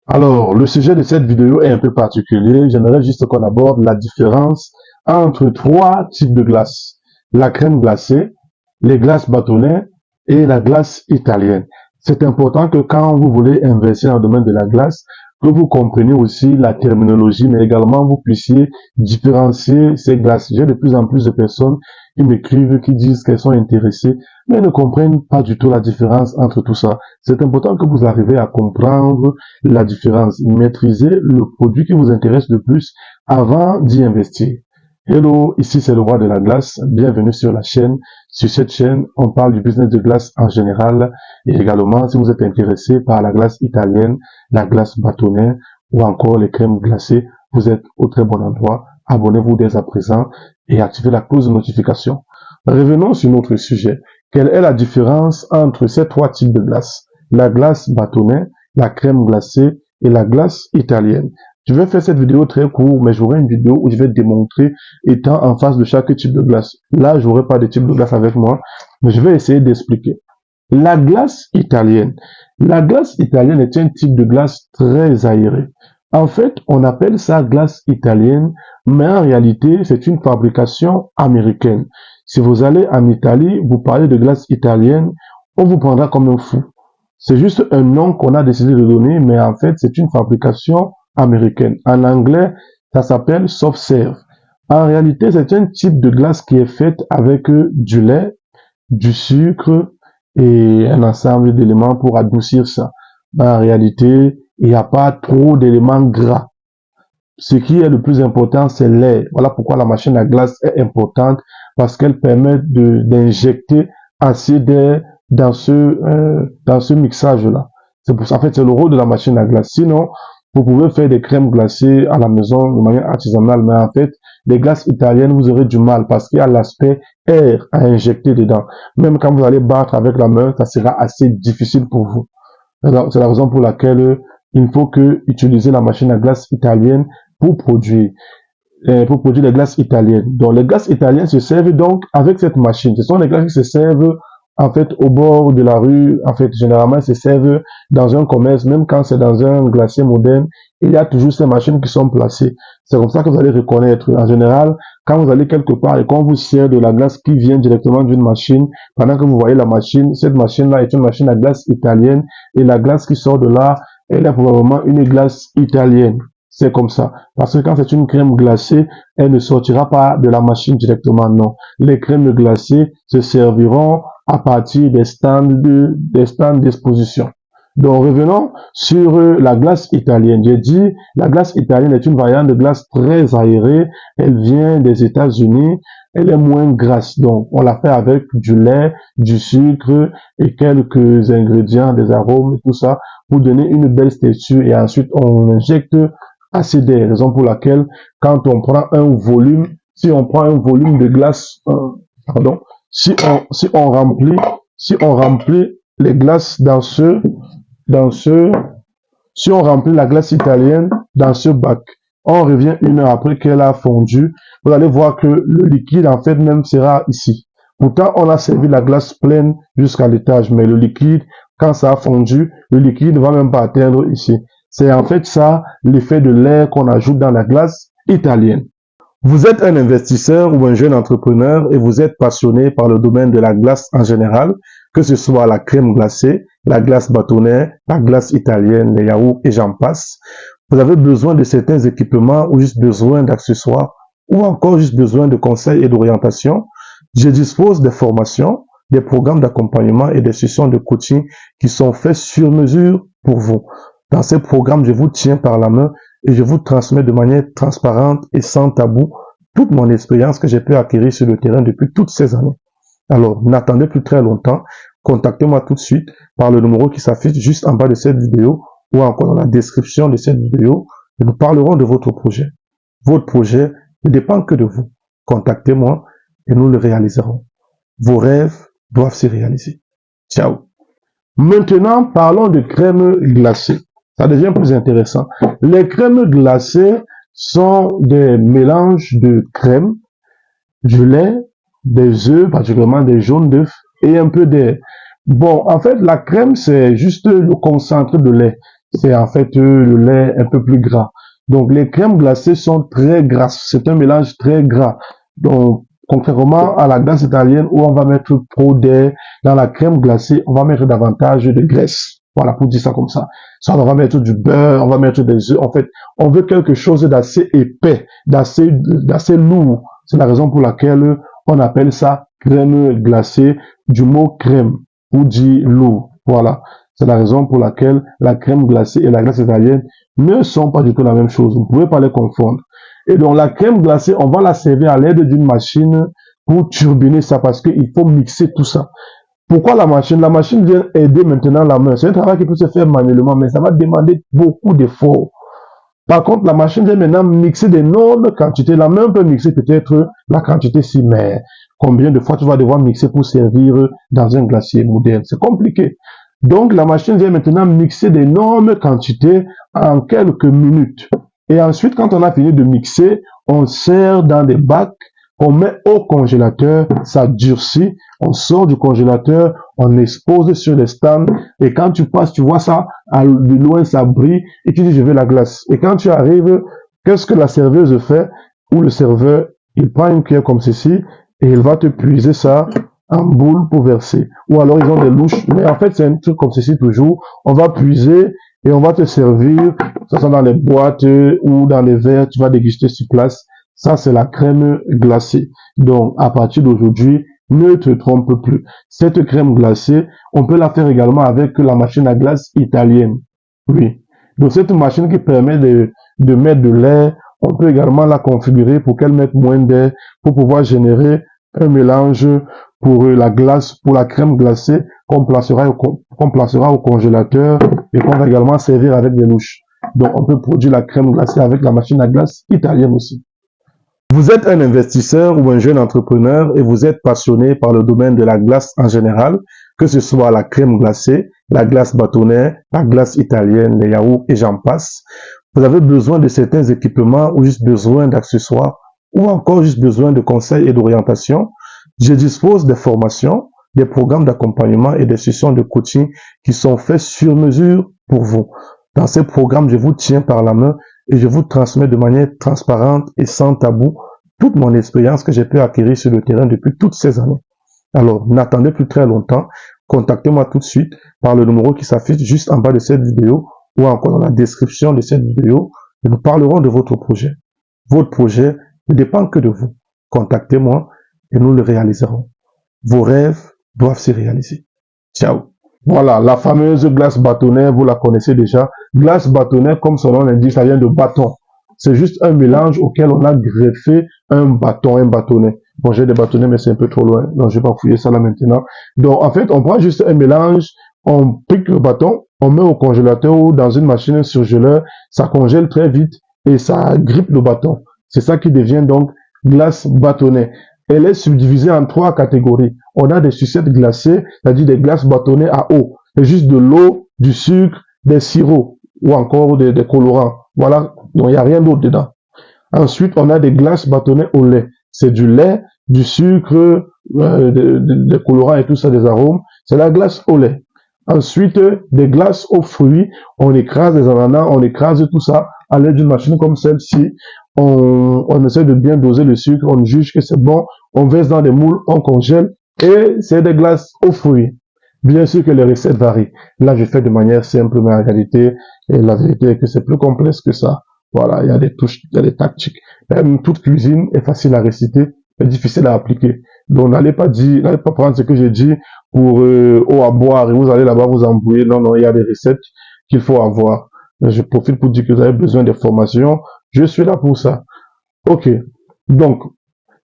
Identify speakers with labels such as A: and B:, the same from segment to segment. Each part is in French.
A: Alors, le sujet de cette vidéo est un peu particulier. J'aimerais juste qu'on aborde la différence entre trois types de glaces. La crème glacée, les glaces bâtonnées et la glace italienne. C'est important que quand vous voulez investir dans le domaine de la glace, que vous compreniez aussi la terminologie, mais également vous puissiez différencier ces glaces. J'ai de plus en plus de personnes qui m'écrivent, qui disent qu'elles sont intéressées, mais ne comprennent pas du tout la différence entre tout ça. C'est important que vous arrivez à comprendre la différence, maîtriser le produit qui vous intéresse le plus avant d'y investir. Hello, ici c'est le roi de la glace. Bienvenue sur la chaîne. Sur cette chaîne, on parle du business de glace en général et également si vous êtes intéressé par la glace italienne, la glace bâtonnaise ou encore les crèmes glacées, vous êtes au très bon endroit. Abonnez-vous dès à présent et activez la cloche de notification. Revenons sur notre sujet. Quelle est la différence entre ces trois types de glace? La glace bâtonnaise, la crème glacée et la glace italienne. Je vais faire cette vidéo très courte, mais j'aurai une vidéo où je vais démontrer étant en face de chaque type de glace. Là, j'aurai pas de type de glace avec moi, mais je vais essayer d'expliquer. La glace italienne. La glace italienne est un type de glace très aéré. En fait, on appelle ça glace italienne, mais en réalité, c'est une fabrication américaine. Si vous allez en Italie, vous parlez de glace italienne, on vous prendra comme un fou. C'est juste un nom qu'on a décidé de donner, mais en fait, c'est une fabrication américaine. En anglais, ça s'appelle soft serve. En réalité, c'est un type de glace qui est faite avec du lait, du sucre et un ensemble d'éléments pour adoucir ça. En réalité, il n'y a pas trop d'éléments gras. Ce qui est le plus important, c'est l'air. Voilà pourquoi la machine à glace est importante, parce qu'elle permet d'injecter assez d'air dans ce mixage-là. C'est pour ça, en fait, c'est le rôle de la machine à glace. Sinon, vous pouvez faire des crèmes glacées à la maison de manière artisanale, mais en fait, les glaces italiennes, vous aurez du mal parce qu'il y a l'aspect air à injecter dedans. Même quand vous allez battre avec la main, ça sera assez difficile pour vous. C'est la raison pour laquelle il faut que utiliser la machine à glace italienne pour produire, pour produire les glaces italiennes. Donc, les glaces italiennes se servent donc avec cette machine. Ce sont les glaces qui se servent en fait au bord de la rue. En fait, généralement, se servent dans un commerce, même quand c'est dans un glacier moderne, il y a toujours ces machines qui sont placées. C'est comme ça que vous allez reconnaître. En général, quand vous allez quelque part et qu'on vous sert de la glace qui vient directement d'une machine, pendant que vous voyez la machine, cette machine-là est une machine à glace italienne et la glace qui sort de là, elle est probablement une glace italienne. C'est comme ça. Parce que quand c'est une crème glacée, elle ne sortira pas de la machine directement, non. Les crèmes glacées se serviront à partir des stands d'exposition. Donc, revenons sur la glace italienne. J'ai dit, la glace italienne est une variante de glace très aérée. Elle vient des États-Unis. Elle est moins grasse. Donc, on la fait avec du lait, du sucre et quelques ingrédients, des arômes et tout ça pour donner une belle texture. Et ensuite, on injecte assez d'air. Raison pour laquelle, quand on prend un volume, si on prend un volume de glace, pardon, si on remplit les glaces dans ce, si on remplit la glace italienne dans ce bac, on revient une heure après qu'elle a fondu, vous allez voir que le liquide, en fait, même sera ici. Pourtant, on a servi la glace pleine jusqu'à l'étage, mais le liquide, quand ça a fondu, le liquide ne va même pas atteindre ici. C'est en fait ça, l'effet de l'air qu'on ajoute dans la glace italienne. Vous êtes un investisseur ou un jeune entrepreneur et vous êtes passionné par le domaine de la glace en général, que ce soit la crème glacée, la glace bâtonnaise, la glace italienne, les yaourts et j'en passe. Vous avez besoin de certains équipements ou juste besoin d'accessoires ou encore juste besoin de conseils et d'orientation. Je dispose des formations, des programmes d'accompagnement et des sessions de coaching qui sont faits sur mesure pour vous. Dans ces programmes, je vous tiens par la main et je vous transmets de manière transparente et sans tabou toute mon expérience que j'ai pu acquérir sur le terrain depuis toutes ces années. Alors, n'attendez plus très longtemps. Contactez-moi tout de suite par le numéro qui s'affiche juste en bas de cette vidéo ou encore dans la description de cette vidéo et nous parlerons de votre projet. Votre projet ne dépend que de vous. Contactez-moi et nous le réaliserons. Vos rêves doivent se réaliser. Ciao. Maintenant, parlons de crème glacée. Ça devient plus intéressant. Les crèmes glacées sont des mélanges de crème, du lait, des œufs, particulièrement des jaunes d'œufs, et un peu d'air. Bon, en fait, la crème, c'est juste le concentré de lait. c'est en fait le lait un peu plus gras. Donc les crèmes glacées sont très grasses, c'est un mélange très gras. Donc contrairement à la glace italienne où on va mettre trop d'air, dans la crème glacée, on va mettre davantage de graisse. Voilà, pour dire ça comme ça. Ça, on va mettre du beurre, on va mettre des œufs. En fait, on veut quelque chose d'assez épais, d'assez lourd. C'est la raison pour laquelle on appelle ça crème glacée, du mot crème, pour dire lourd. Voilà. C'est la raison pour laquelle la crème glacée et la glace italienne ne sont pas du tout la même chose. Vous ne pouvez pas les confondre. Et donc, la crème glacée, on va la servir à l'aide d'une machine pour turbiner ça parce qu'il faut mixer tout ça. Pourquoi la machine? La machine vient aider maintenant la main. C'est un travail qui peut se faire manuellement, mais ça va demander beaucoup d'efforts. Par contre, la machine vient maintenant mixer d'énormes quantités. La main peut mixer peut-être la quantité si, mais combien de fois tu vas devoir mixer pour servir dans un glacier moderne? C'est compliqué. Donc, la machine vient maintenant mixer d'énormes quantités en quelques minutes. Et ensuite, quand on a fini de mixer, on sert dans des bacs, on met au congélateur, ça durcit, on sort du congélateur, on expose sur les stands, et quand tu passes, tu vois ça, de loin, ça brille, et tu dis, je veux la glace. Et quand tu arrives, qu'est-ce que la serveuse fait? Ou le serveur, il prend une cuillère comme ceci, et il va te puiser ça en boule pour verser. Ou alors ils ont des louches, mais en fait c'est un truc comme ceci toujours. On va puiser et on va te servir, ça sera dans les boîtes ou dans les verres, tu vas déguster sur place. Ça c'est la crème glacée. Donc à partir d'aujourd'hui, ne te trompe plus. Cette crème glacée, on peut la faire également avec la machine à glace italienne. Oui. Donc cette machine qui permet de mettre de l'air, on peut également la configurer pour qu'elle mette moins d'air, pour pouvoir générer un mélange pour la glace, pour la crème glacée qu'on placera au congélateur et qu'on va également servir avec des louches. Donc, on peut produire la crème glacée avec la machine à glace italienne aussi. Vous êtes un investisseur ou un jeune entrepreneur et vous êtes passionné par le domaine de la glace en général, que ce soit la crème glacée, la glace bâtonnaire, la glace italienne, les yaourts et j'en passe. Vous avez besoin de certains équipements ou juste besoin d'accessoires ou encore juste besoin de conseils et d'orientation. Je dispose des formations, des programmes d'accompagnement et des sessions de coaching qui sont faits sur mesure pour vous. Dans ces programmes, je vous tiens par la main et je vous transmets de manière transparente et sans tabou toute mon expérience que j'ai pu acquérir sur le terrain depuis toutes ces années. Alors, n'attendez plus très longtemps. Contactez-moi tout de suite par le numéro qui s'affiche juste en bas de cette vidéo ou encore dans la description de cette vidéo et nous parlerons de votre projet. Votre projet ne dépend que de vous. Contactez-moi et nous le réaliserons. Vos rêves doivent se réaliser. Ciao. Voilà, la fameuse glace bâtonnaire, vous la connaissez déjà. Glace bâtonnaire, comme son nom l'indique, ça vient de bâton. C'est juste un mélange auquel on a greffé un bâton, un bâtonnet. Bon, j'ai des bâtonnets, mais c'est un peu trop loin. Donc, je vais pas fouiller ça là maintenant. Donc, en fait, on prend juste un mélange, on pique le bâton, on met au congélateur ou dans une machine surgeleur, ça congèle très vite et ça grippe le bâton. C'est ça qui devient donc glace bâtonnaire. Elle est subdivisée en 3 catégories. On a des sucettes glacées, c'est-à-dire des glaces bâtonnées à eau. C'est juste de l'eau, du sucre, des sirops ou encore des colorants. Voilà, donc il n'y a rien d'autre dedans. Ensuite, on a des glaces bâtonnées au lait. C'est du lait, du sucre, des colorants et tout ça, des arômes. C'est la glace au lait. Ensuite, des glaces aux fruits. On écrase des ananas, on écrase tout ça à l'aide d'une machine comme celle-ci. On essaie de bien doser le sucre, on juge que c'est bon, on verse dans des moules, on congèle et c'est des glaces aux fruits. Bien sûr que les recettes varient. Là, je fais de manière simple, mais en réalité, et la vérité est que c'est plus complexe que ça. Voilà, il y a des touches, il y a des tactiques. Même toute cuisine est facile à réciter, mais difficile à appliquer. Donc, n'allez pas prendre ce que j'ai dit pour eau à boire et vous allez là-bas vous embrouiller. Non, non, il y a des recettes qu'il faut avoir. Je profite pour dire que vous avez besoin de formation. Je suis là pour ça. Ok. Donc,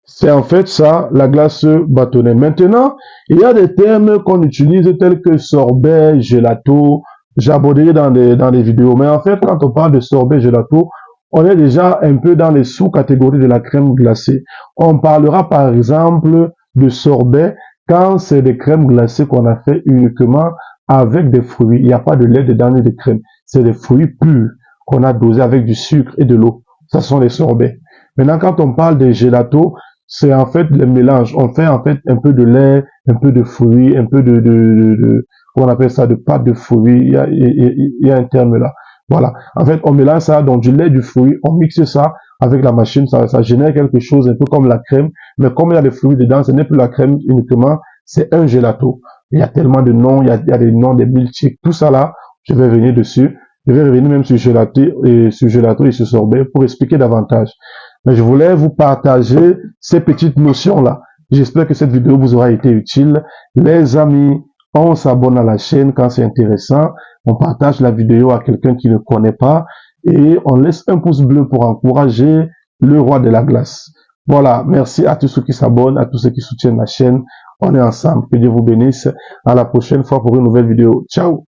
A: c'est en fait ça, la glace bâtonnée. Maintenant, il y a des termes qu'on utilise tels que sorbet, gelato. J'aborderai dans les vidéos. Mais en fait, quand on parle de sorbet, gelato, on est déjà un peu dans les sous-catégories de la crème glacée. On parlera par exemple de sorbet quand c'est des crèmes glacées qu'on a fait uniquement avec des fruits. Il n'y a pas de lait dedans ni de crème. C'est des fruits purs qu'on a dosés avec du sucre et de l'eau. Ça sont les sorbets. Maintenant, quand on parle des gelatos, c'est en fait le mélange. On fait en fait un peu de lait, un peu de fruits, un peu on appelle ça de pâte de fruits, il y a un terme là. Voilà. En fait, on mélange ça, donc du lait, du fruit, on mixe ça avec la machine, ça génère quelque chose un peu comme la crème, mais comme il y a des fruits dedans, ce n'est plus la crème uniquement, c'est un gelato. Il y a tellement de noms, il y a des noms, des milkshakes, tout ça là, je vais venir dessus. Je vais revenir même sur gelato et sur sorbet pour expliquer davantage. Mais je voulais vous partager ces petites notions-là. J'espère que cette vidéo vous aura été utile. Les amis, on s'abonne à la chaîne quand c'est intéressant. On partage la vidéo à quelqu'un qui ne connaît pas et on laisse un pouce bleu pour encourager le roi de la glace. Voilà, merci à tous ceux qui s'abonnent, à tous ceux qui soutiennent la chaîne. On est ensemble. Que Dieu vous bénisse. À la prochaine fois pour une nouvelle vidéo. Ciao!